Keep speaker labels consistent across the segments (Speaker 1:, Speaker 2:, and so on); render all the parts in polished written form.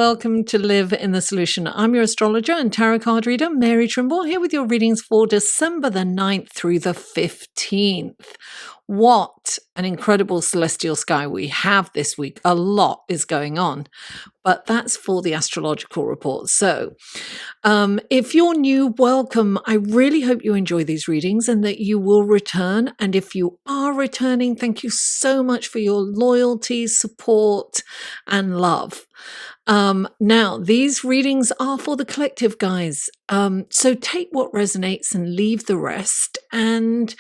Speaker 1: welcome to Live in the Solution. I'm your astrologer and tarot card reader, Mary Trimble, here with your readings for December the 9th through the 15th. What an incredible celestial sky we have this week. A lot is going on, but that's for the astrological report. So if you're new, welcome. I really hope you enjoy these readings and that you will return. And if you are returning, thank you so much for your loyalty, support, and love. Now, these readings are for the collective, guys. So take what resonates and leave the rest. And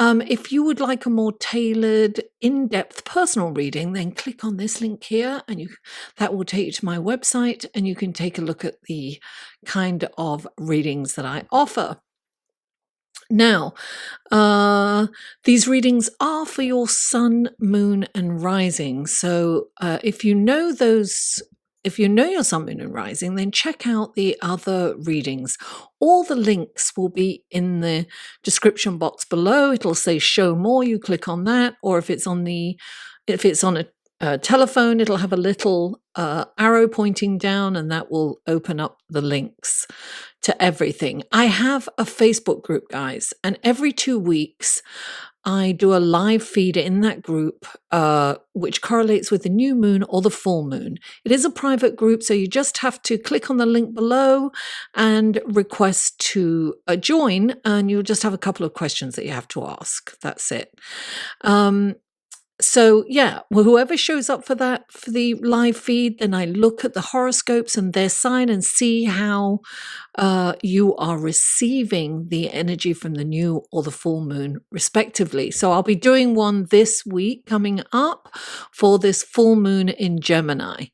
Speaker 1: if you would like a more tailored, in-depth personal reading, then click on this link here and that will take you to my website and you can take a look at the kind of readings that I offer. Now, these readings are for your sun, moon, and rising. So if you know your sun, moon, and rising, then check out the other readings. All the links will be in the description box below. It'll say show more. You click on that, or if it's on a telephone, it'll have a little arrow pointing down, and that will open up the links to everything. I have a Facebook group, guys, and every 2 weeks I do a live feed in that group, which correlates with the new moon or the full moon. It is a private group, so you just have to click on the link below and request to join, and you'll just have a couple of questions that you have to ask. That's it. So yeah, well, whoever shows up for the live feed, then I look at the horoscopes and their sign and see how you are receiving the energy from the new or the full moon, respectively. So I'll be doing one this week coming up for this full moon in Gemini.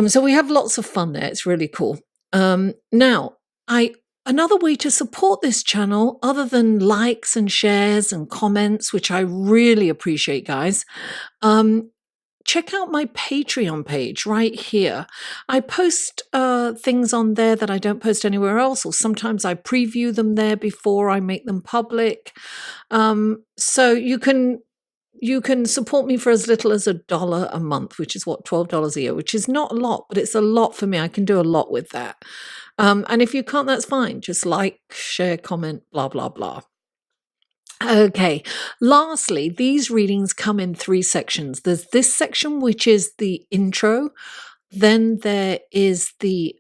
Speaker 1: So we have lots of fun there. It's really cool. Now, another way to support this channel, other than likes and shares and comments, which I really appreciate, guys, check out my Patreon page right here. I post things on there that I don't post anywhere else, or sometimes I preview them there before I make them public. So you can support me for as little as $1 a month, which is what, $12 a year, which is not a lot, but it's a lot for me. I can do a lot with that. And if you can't, that's fine. Just like, share, comment, blah, blah, blah. Okay. Lastly, these readings come in 3 sections. There's this section, which is the intro. Then there is the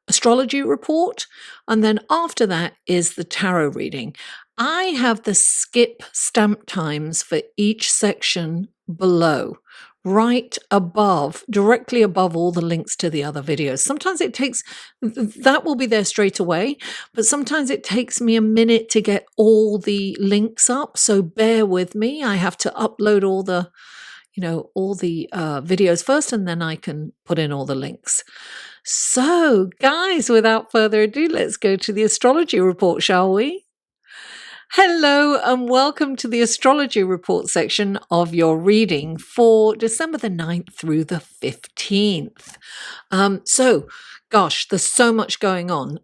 Speaker 1: astrology report. And then after that is the tarot reading. I have the skip stamp times for each section below, right above, directly above all the links to the other videos. Sometimes that will be there straight away, but sometimes it takes me a minute to get all the links up. So bear with me. I have to upload all the videos first, and then I can put in all the links. So guys, without further ado, let's go to the astrology report, shall we? Hello and welcome to the astrology report section of your reading for December the 9th through the 15th. So gosh, there's so much going on.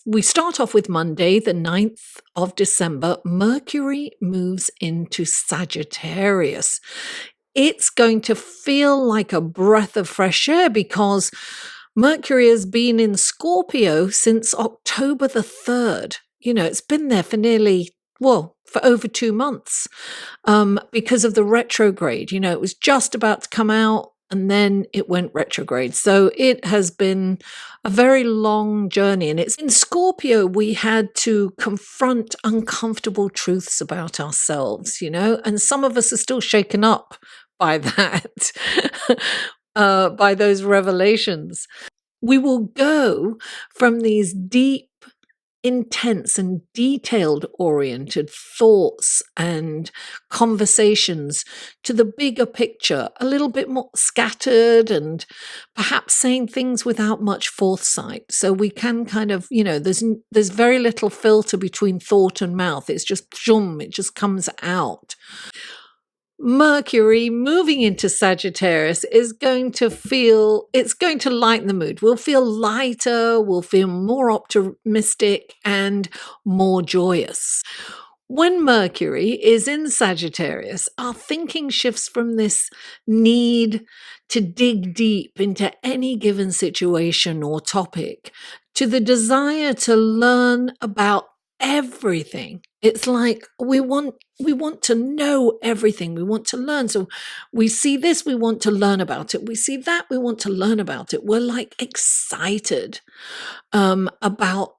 Speaker 1: We start off with Monday, the 9th of December. Mercury moves into Sagittarius. It's going to feel like a breath of fresh air because Mercury has been in Scorpio since October the 3rd. You know, it's been there for over 2 months because of the retrograde. You know, it was just about to come out and then it went retrograde. So it has been a very long journey. And it's in Scorpio, we had to confront uncomfortable truths about ourselves, you know, and some of us are still shaken up by that, by those revelations. We will go from these deep, intense and detailed oriented thoughts and conversations to the bigger picture, a little bit more scattered and perhaps saying things without much foresight. So we can kind of, you know, there's very little filter between thought and mouth. It's just it just comes out. Mercury moving into Sagittarius is going to lighten the mood. We'll feel lighter, we'll feel more optimistic and more joyous. When Mercury is in Sagittarius, our thinking shifts from this need to dig deep into any given situation or topic to the desire to learn about everything. It's like we want to know everything. We want to learn. So we see this, we want to learn about it. We see that, we want to learn about it. We're like excited about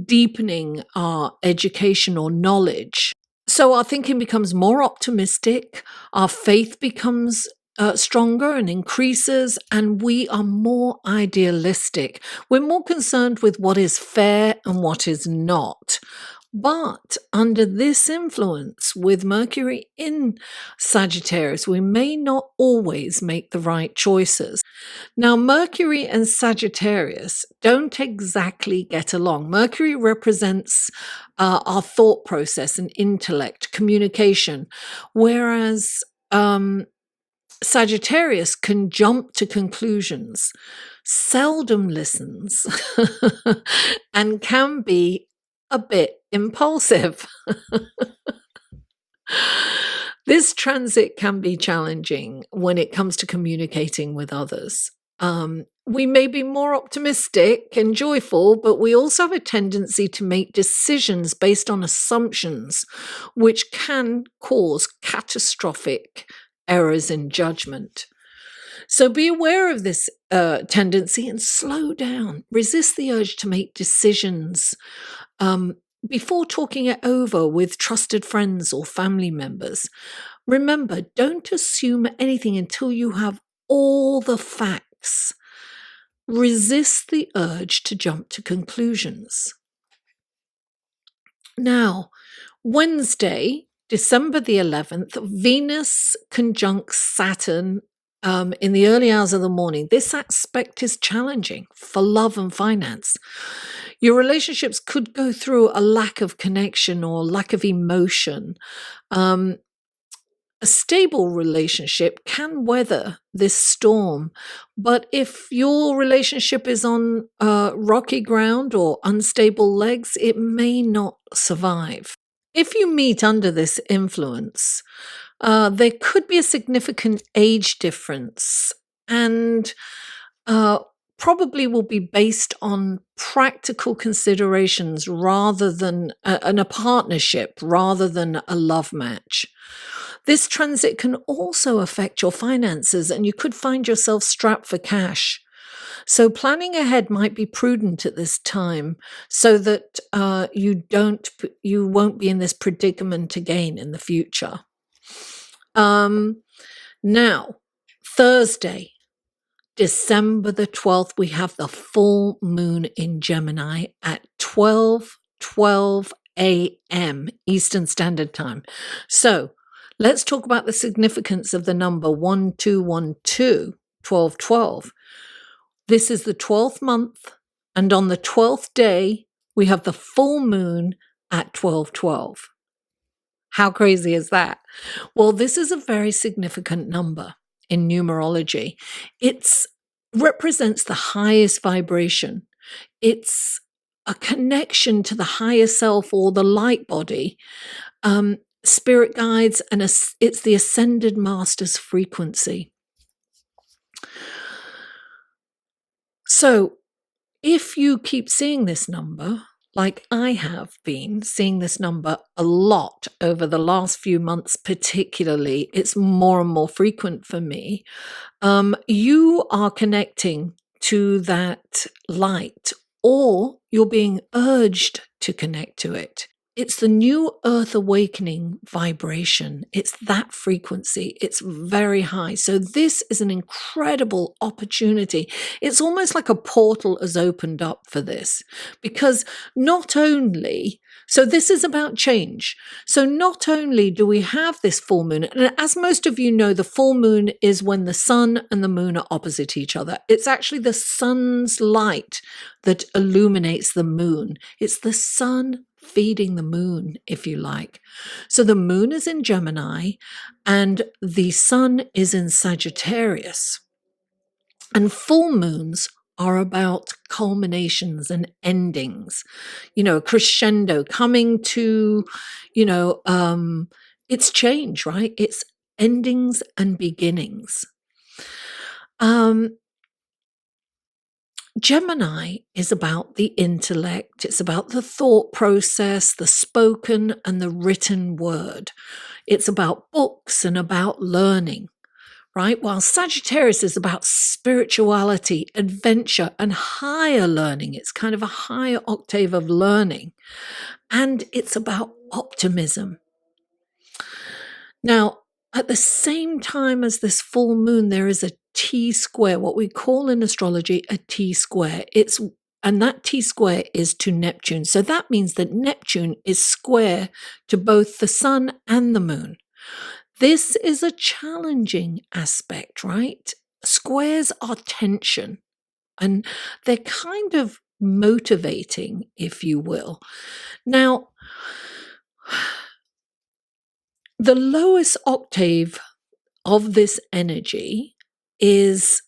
Speaker 1: deepening our education or knowledge. So our thinking becomes more optimistic, our faith becomes stronger and increases, and we are more idealistic. We're more concerned with what is fair and what is not. But under this influence, with Mercury in Sagittarius, we may not always make the right choices. Now, Mercury and Sagittarius don't exactly get along. Mercury represents our thought process and intellect, communication, whereas Sagittarius can jump to conclusions, seldom listens, and can be a bit impulsive. This transit can be challenging when it comes to communicating with others. We may be more optimistic and joyful, but we also have a tendency to make decisions based on assumptions, which can cause catastrophic errors in judgment. So be aware of this tendency and slow down. Resist the urge to make decisions before talking it over with trusted friends or family members. Remember, don't assume anything until you have all the facts. Resist the urge to jump to conclusions. Now, Wednesday, December the 11th, Venus conjuncts Saturn in the early hours of the morning. This aspect is challenging for love and finance. Your relationships could go through a lack of connection or lack of emotion. A stable relationship can weather this storm, but if your relationship is on rocky ground or unstable legs, it may not survive. If you meet under this influence, there could be a significant age difference and probably will be based on practical considerations rather than a partnership rather than a love match. This transit can also affect your finances and you could find yourself strapped for cash. So planning ahead might be prudent at this time so that you won't be in this predicament again in the future. Now, Thursday, December the 12th, we have the full moon in Gemini at 12:12 a.m. Eastern Standard Time. So let's talk about the significance of the number 1212, 1212. This is the 12th month, and on the 12th day, we have the full moon at 12:12. How crazy is that? Well, this is a very significant number in numerology. It represents the highest vibration. It's a connection to the higher self or the light body, spirit guides, and it's the ascended master's frequency. So if you keep seeing this number, like I have been seeing this number a lot over the last few months, particularly, it's more and more frequent for me. You are connecting to that light, or you're being urged to connect to it. It's the new earth awakening vibration. It's that frequency. It's very high. So this is an incredible opportunity. It's almost like a portal has opened up for this, because so this is about change. So not only do we have this full moon, and as most of you know, the full moon is when the sun and the moon are opposite each other. It's actually the sun's light that illuminates the moon. It's the sun feeding the moon, if you like. So the moon is in Gemini and the sun is in Sagittarius. And full moons are about culminations and endings, crescendo coming to, it's change, right? It's endings and beginnings. Gemini is about the intellect. It's about the thought process, the spoken and the written word. It's about books and about learning, right? While Sagittarius is about spirituality, adventure, and higher learning. It's kind of a higher octave of learning. And it's about optimism. Now, at the same time as this full moon, there is a T-square, what we call in astrology a T-square. And that T-square is to Neptune. So that means that Neptune is square to both the sun and the moon. This is a challenging aspect, right? Squares are tension, and they're kind of motivating, if you will. Now, the lowest octave of this energy is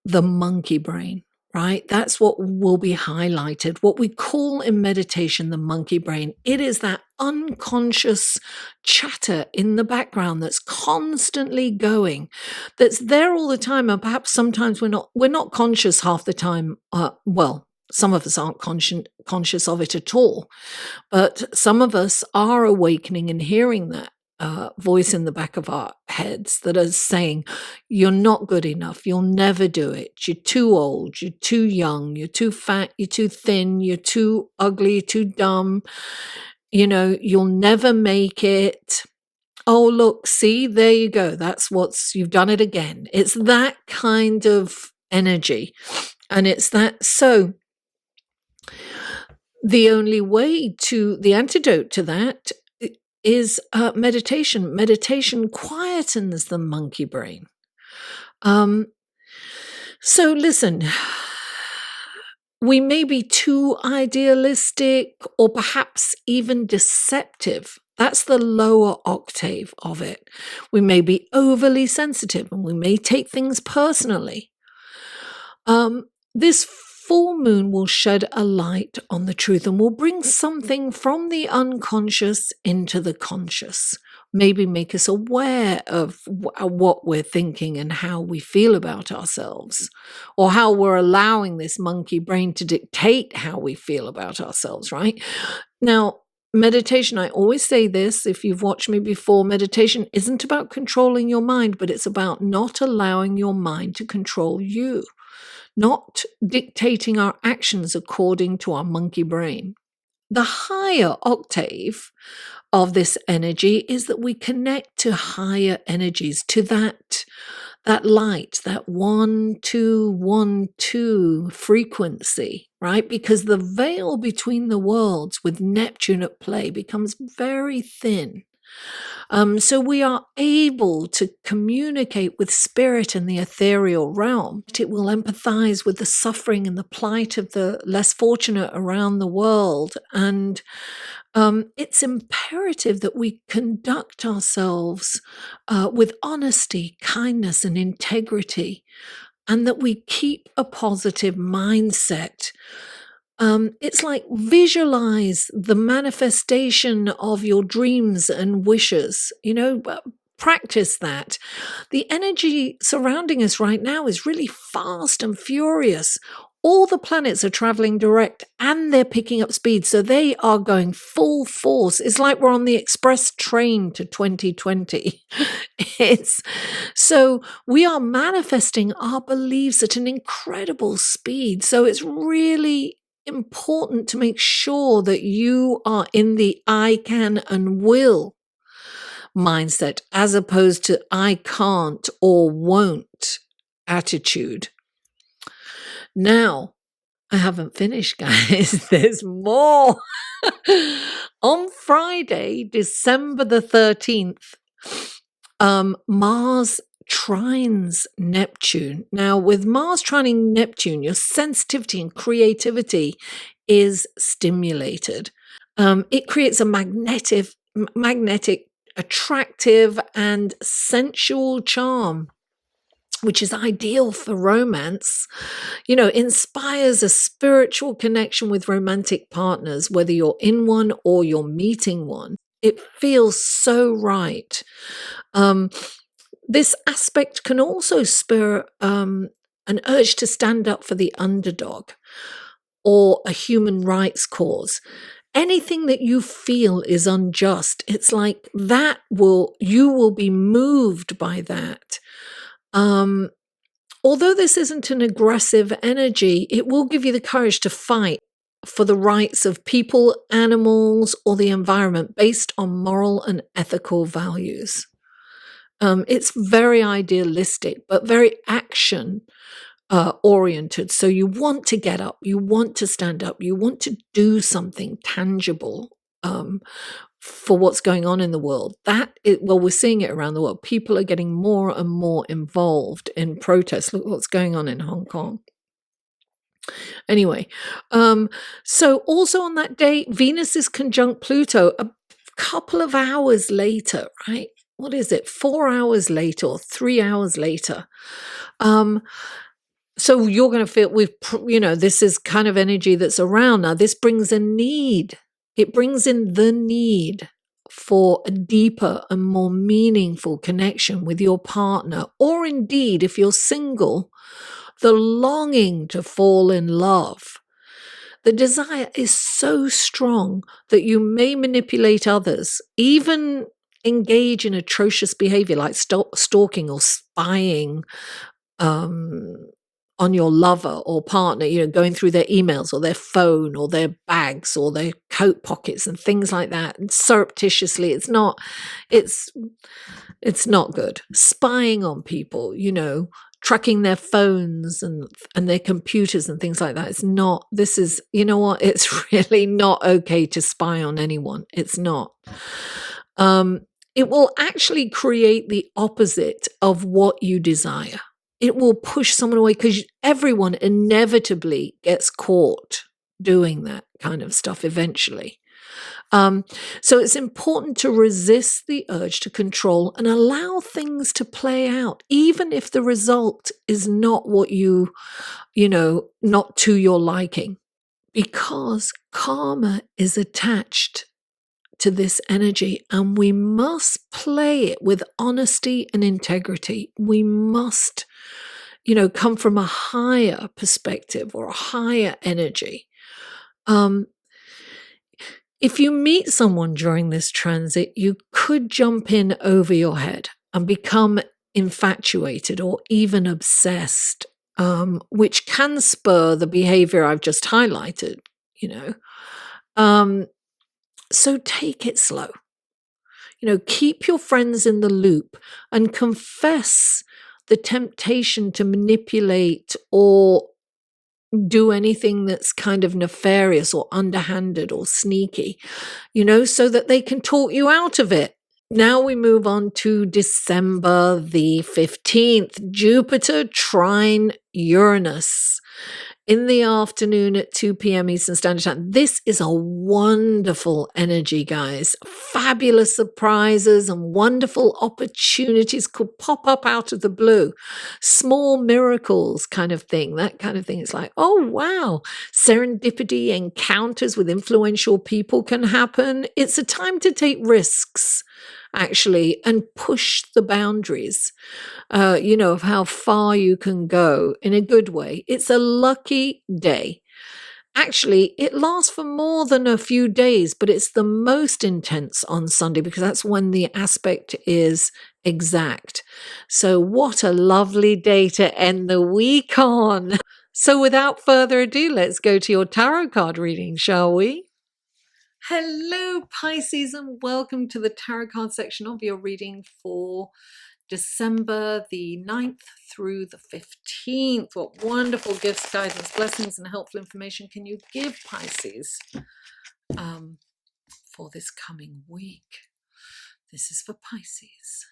Speaker 1: the monkey brain, right? That's what will be highlighted, what we call in meditation the monkey brain. It is that unconscious chatter in the background that's constantly going, that's there all the time, and perhaps sometimes we're not conscious half the time. Some of us aren't conscious of it at all, but some of us are awakening and hearing that voice in the back of our heads that is saying, you're not good enough, you'll never do it, you're too old, you're too young, you're too fat, you're too thin, you're too ugly, you're too dumb, you'll never make it. Oh, look, see, there you go. You've done it again. It's that kind of energy. And it's that. So the antidote to that is meditation. Meditation quietens the monkey brain. So listen, we may be too idealistic or perhaps even deceptive. That's the lower octave of it. We may be overly sensitive and we may take things personally. This full moon will shed a light on the truth and will bring something from the unconscious into the conscious. Maybe make us aware of what we're thinking and how we feel about ourselves, or how we're allowing this monkey brain to dictate how we feel about ourselves, right? Now, meditation, I always say this, if you've watched me before, meditation isn't about controlling your mind, but it's about not allowing your mind to control you, not dictating our actions according to our monkey brain. The higher octave of this energy is that we connect to higher energies, to that light, that 1-2-1-2 frequency, right? Because the veil between the worlds with Neptune at play becomes very thin. So we are able to communicate with spirit in the ethereal realm. It will empathize with the suffering and the plight of the less fortunate around the world. And it's imperative that we conduct ourselves with honesty, kindness, and integrity, and that we keep a positive mindset. It's like visualize the manifestation of your dreams and wishes, practice that. The energy surrounding us right now is really fast and furious. All the planets are traveling direct and they're picking up speed. So they are going full force. It's like we're on the express train to 2020. So we are manifesting our beliefs at an incredible speed. So it's really important to make sure that you are in the I can and will mindset as opposed to I can't or won't attitude. Now, I haven't finished, guys. There's more. On Friday, December the 13th, Mars trines Neptune. Now, with Mars trining Neptune, your sensitivity and creativity is stimulated. It creates a magnetic, attractive, and sensual charm. which is ideal for romance, you know, inspires a spiritual connection with romantic partners, whether you're in one or you're meeting one. It feels so right. This aspect can also spur an urge to stand up for the underdog or a human rights cause. Anything that you feel is unjust, it's like you will be moved by that. Although this isn't an aggressive energy, it will give you the courage to fight for the rights of people, animals, or the environment based on moral and ethical values. It's very idealistic, but very action oriented. So you want to get up, you want to stand up, you want to do something tangible for what's going on in the world. We're seeing it around the world. People are getting more and more involved in protests. Look what's going on in Hong Kong. Anyway, so also on that day, Venus is conjunct Pluto a couple of hours later, right? What is it? 4 hours later or 3 hours later. So you're going to feel this is kind of energy that's around now. This brings a need. It brings in the need for a deeper and more meaningful connection with your partner, or indeed, if you're single, the longing to fall in love. The desire is so strong that you may manipulate others, even engage in atrocious behavior like stalking or spying on your lover or partner, going through their emails or their phone or their bags or their coat pockets and things like that, and surreptitiously. It's not good. Spying on people, tracking their phones and their computers and things like that. It's really not okay to spy on anyone. It's not. It will actually create the opposite of what you desire. It will push someone away because everyone inevitably gets caught doing that kind of stuff eventually. So it's important to resist the urge to control and allow things to play out, even if the result is not what not to your liking, because karma is attached to this energy, and we must play it with honesty and integrity. We must, come from a higher perspective or a higher energy. If you meet someone during this transit, you could jump in over your head and become infatuated or even obsessed, which can spur the behavior I've just highlighted, So take it slow. Keep your friends in the loop and confess the temptation to manipulate or do anything that's kind of nefarious or underhanded or sneaky, so that they can talk you out of it. Now we move on to December the 15th, Jupiter trine Uranus in the afternoon at 2 p.m. Eastern Standard Time. This is a wonderful energy, guys. Fabulous surprises and wonderful opportunities could pop up out of the blue. Small miracles kind of thing, that kind of thing. It's like, oh, wow. Serendipity encounters with influential people can happen. It's a time to take risks, actually, and push the boundaries, of how far you can go in a good way. It's a lucky day. Actually, it lasts for more than a few days, but it's the most intense on Sunday because that's when the aspect is exact. So what a lovely day to end the week on. So without further ado, let's go to your tarot card reading, shall we? Hello, Pisces, and welcome to the tarot card section of your reading for December the 9th through the 15th. What wonderful gifts, guidance, blessings, and helpful information can you give, Pisces, for this coming week? This is for Pisces.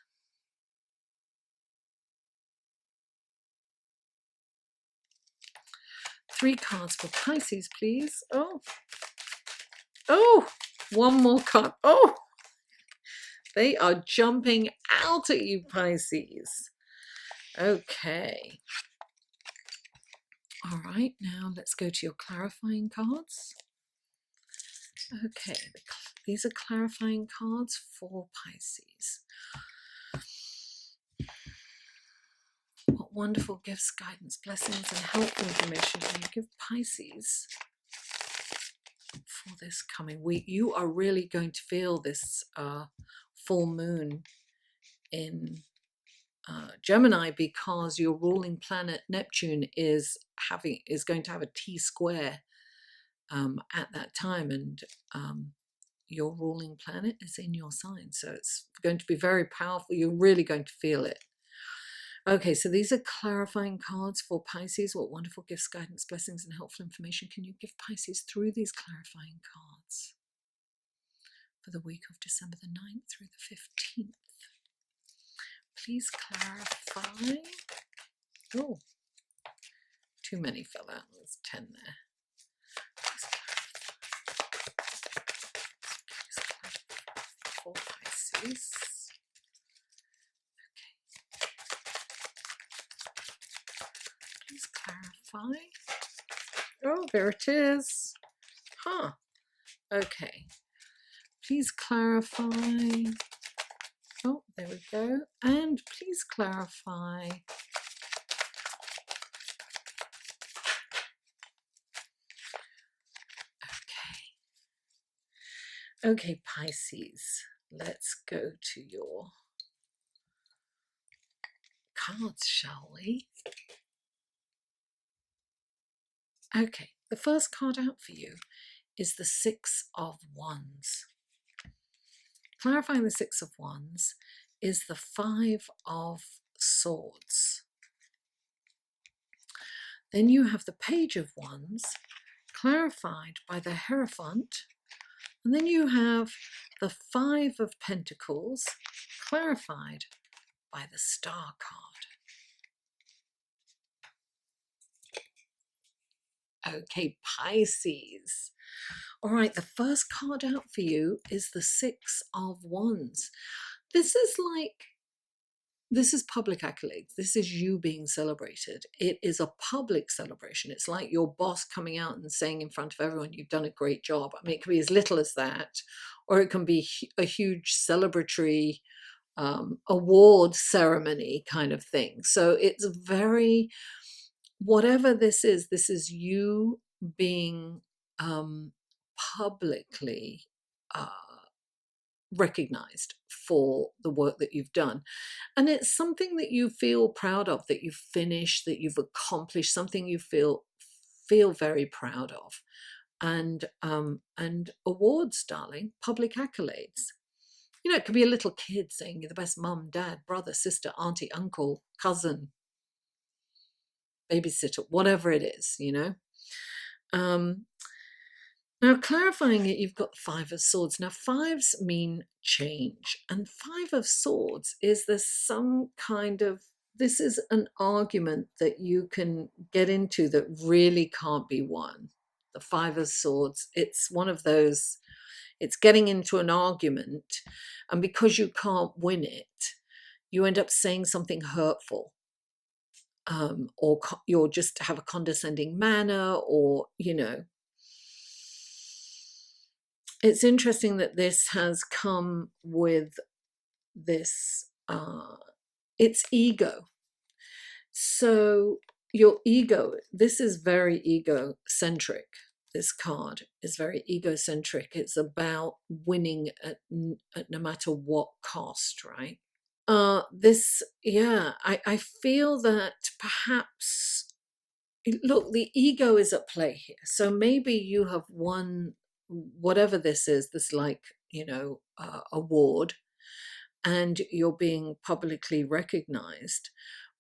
Speaker 1: Three cards for Pisces, please. Oh, one more card. Oh, they are jumping out at you, Pisces. Okay. All right, now let's go to your clarifying cards. Okay, these are clarifying cards for Pisces. What wonderful gifts, guidance, blessings, and helpful information can you give Pisces for this coming week? You are really going to feel this full moon in Gemini, because your ruling planet Neptune is going to have a T-square at that time, and your ruling planet is in your sign, so it's going to be very powerful. You're really going to feel it. Okay, so these are clarifying cards for Pisces. What wonderful gifts, guidance, blessings, and helpful information can you give Pisces through these clarifying cards for the week of December the 9th through the 15th? Please clarify. Oh, too many fell out. There's 10 there. Please clarify for Pisces. Please clarify. Oh, there it is. Huh. Okay. Please clarify. Oh, there we go. And please clarify. Okay. Okay, Pisces. Let's go to your cards, shall we? Okay, the first card out for you is the Six of Wands. Clarifying the Six of Wands is the Five of Swords. Then you have the Page of Wands, clarified by the Hierophant. And then you have the Five of Pentacles, clarified by the Star card. Okay, Pisces. All right, the first card out for you is the Six of Wands. This is public accolades. This is you being celebrated. It is a public celebration. It's like your boss coming out and saying in front of everyone, you've done a great job. I mean, it can be as little as that, or it can be a huge celebratory award ceremony kind of thing. So it's very, whatever this is you being publicly recognized for the work that you've done. And it's something that you feel proud of, that you've finished, that you've accomplished, something you feel very proud of. And awards, darling, public accolades. You know, it could be a little kid saying you're the best mum, dad, brother, sister, auntie, uncle, cousin, babysitter, whatever it is, you know. Now, clarifying it, you've got Five of Swords. Now, fives mean change. And Five of Swords is there's some kind of, this is an argument that you can get into that really can't be won. The Five of Swords, it's one of those, it's getting into an argument. And because you can't win it, you end up saying something hurtful. Or you'll just have a condescending manner, or, you know. It's interesting that this has come with this, it's ego. So your ego, this is very egocentric. This card is very egocentric. It's about winning at no matter what cost, right? I feel that perhaps, look, the ego is at play here. So maybe you have won whatever this is, this, like, you know, award, and you're being publicly recognized.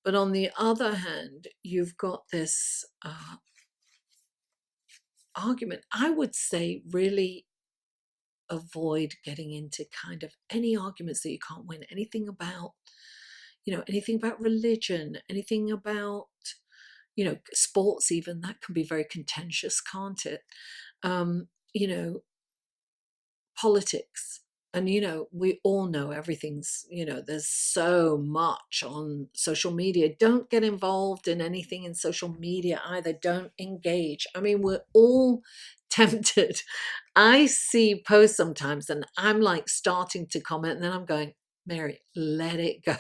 Speaker 1: But on the other hand, you've got this argument. I would say really avoid getting into kind of any arguments that you can't win. Anything about, you know, anything about religion, anything about, you know, sports even, that can be very contentious, can't it? You know, politics, and we all know everything's, there's so much on social media. Don't get involved in anything in social media either. Don't engage. I mean, we're all tempted. I see posts sometimes and I'm like starting to comment, and then I'm going, Mary, let it go.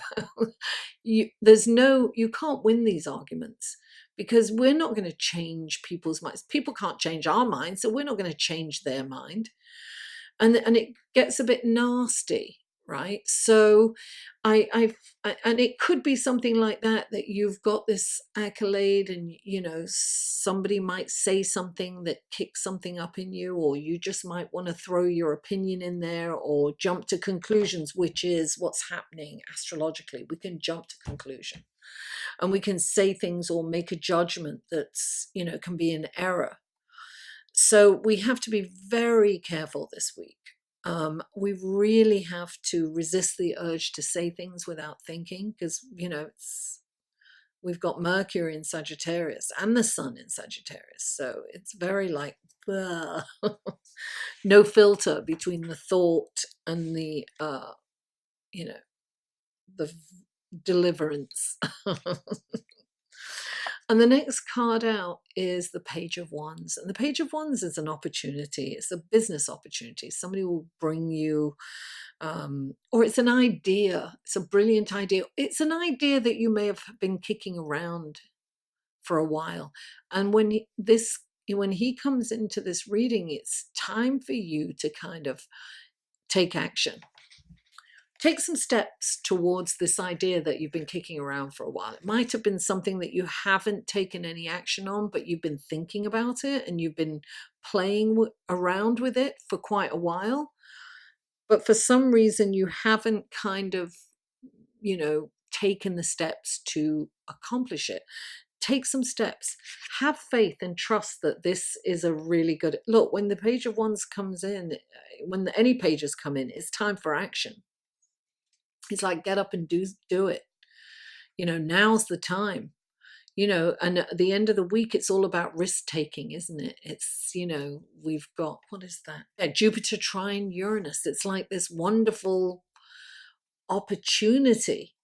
Speaker 1: You can't win these arguments, because we're not going to change people's minds. People can't change our minds, so we're not going to change their mind. And it gets a bit nasty, right? So and it could be something like that you've got this accolade, and somebody might say something that kicks something up in you, or you just might want to throw your opinion in there or jump to conclusions, which is what's happening astrologically. We can jump to conclusion, and we can say things or make a judgment that's can be an error. So we have to be very careful this week. We really have to resist the urge to say things without thinking, because we've got Mercury in Sagittarius and the Sun in Sagittarius, so it's very like no filter between the thought and the the deliverance. And the next card out is the Page of Wands. And the Page of Wands is an opportunity. It's a business opportunity. Somebody will bring you, or it's an idea. It's a brilliant idea. It's an idea that you may have been kicking around for a while. And when he comes into this reading, it's time for you to kind of take action. Take some steps towards this idea that you've been kicking around for a while. It might have been something that you haven't taken any action on, but you've been thinking about it and you've been playing around with it for quite a while. But for some reason, you haven't kind of, taken the steps to accomplish it. Take some steps. Have faith and trust that this is a really good... Look, when the Page of Wands comes in, when any pages come in, it's time for action. It's like, get up and do it. Now's the time. And at the end of the week, it's all about risk taking, isn't it? It's, we've got, what is that? Yeah, Jupiter trine Uranus. It's like this wonderful opportunity,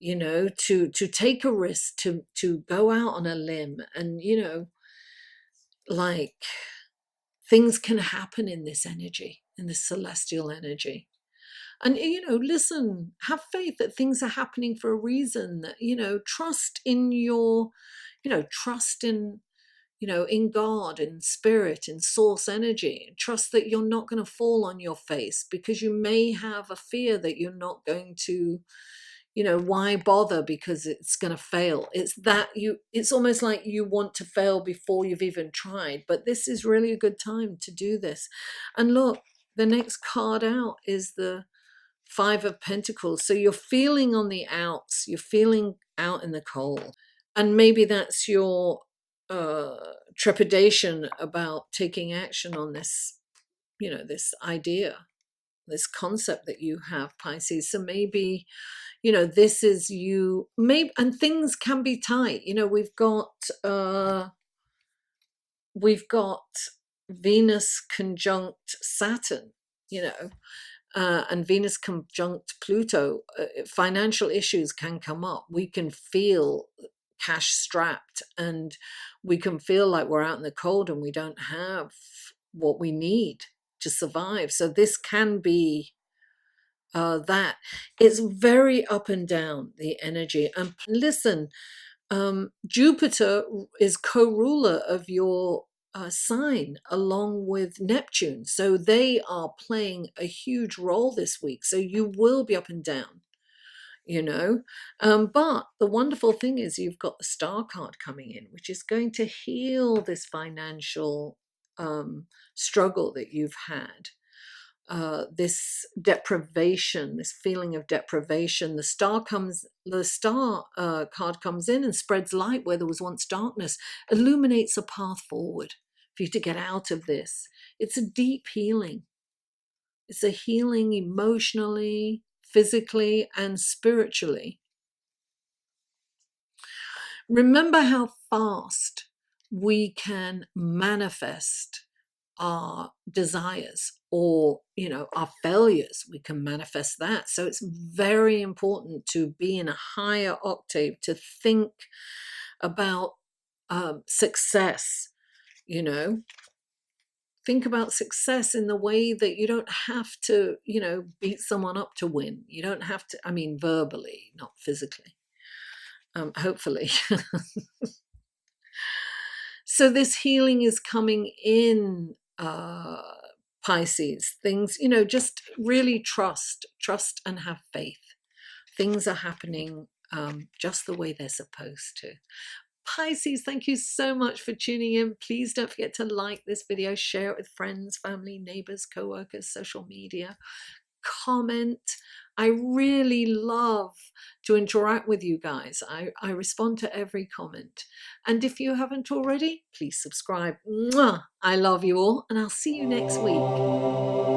Speaker 1: to take a risk, to go out on a limb, and, like, things can happen in this energy, in this celestial energy. And, listen, have faith that things are happening for a reason. Trust in your, trust in, in God, in spirit, in source energy. Trust that you're not going to fall on your face, because you may have a fear that you're not going to, why bother, because it's going to fail. It's almost like you want to fail before you've even tried. But this is really a good time to do this. And look, the next card out is the Five of Pentacles. So you're feeling on the outs, you're feeling out in the cold. And maybe that's your trepidation about taking action on this, this idea, this concept that you have, Pisces. So maybe, this is you, maybe, and things can be tight. We've got Venus conjunct Saturn, and Venus conjunct Pluto. Financial issues can come up. We can feel cash strapped, and we can feel like we're out in the cold and we don't have what we need to survive. So this can be that. It's very up and down, the energy. And listen, Jupiter is co-ruler of your sign, along with Neptune. So they are playing a huge role this week. So you will be up and down, but the wonderful thing is you've got the Star card coming in, which is going to heal this financial struggle that you've had. This deprivation, this feeling of deprivation. The Star card comes in and spreads light where there was once darkness, illuminates a path forward for you to get out of this. It's a deep healing. It's a healing emotionally, physically, and spiritually. Remember how fast we can manifest our desires or, you know, our failures, we can manifest that. So it's very important to be in a higher octave, to think about success, you know. Think about success in the way that you don't have to, you know, beat someone up to win. You don't have to, I mean, verbally, not physically, hopefully. So this healing is coming in, Pisces. Things, you know, just really trust and have faith. Things are happening just the way they're supposed to. Pisces, thank you so much for tuning in. Please don't forget to like this video, share it with friends, family, neighbors, co-workers, social media. Comment. I really love to interact with you guys. I respond to every comment. And if you haven't already, please subscribe. Mwah! I love you all, and I'll see you next week.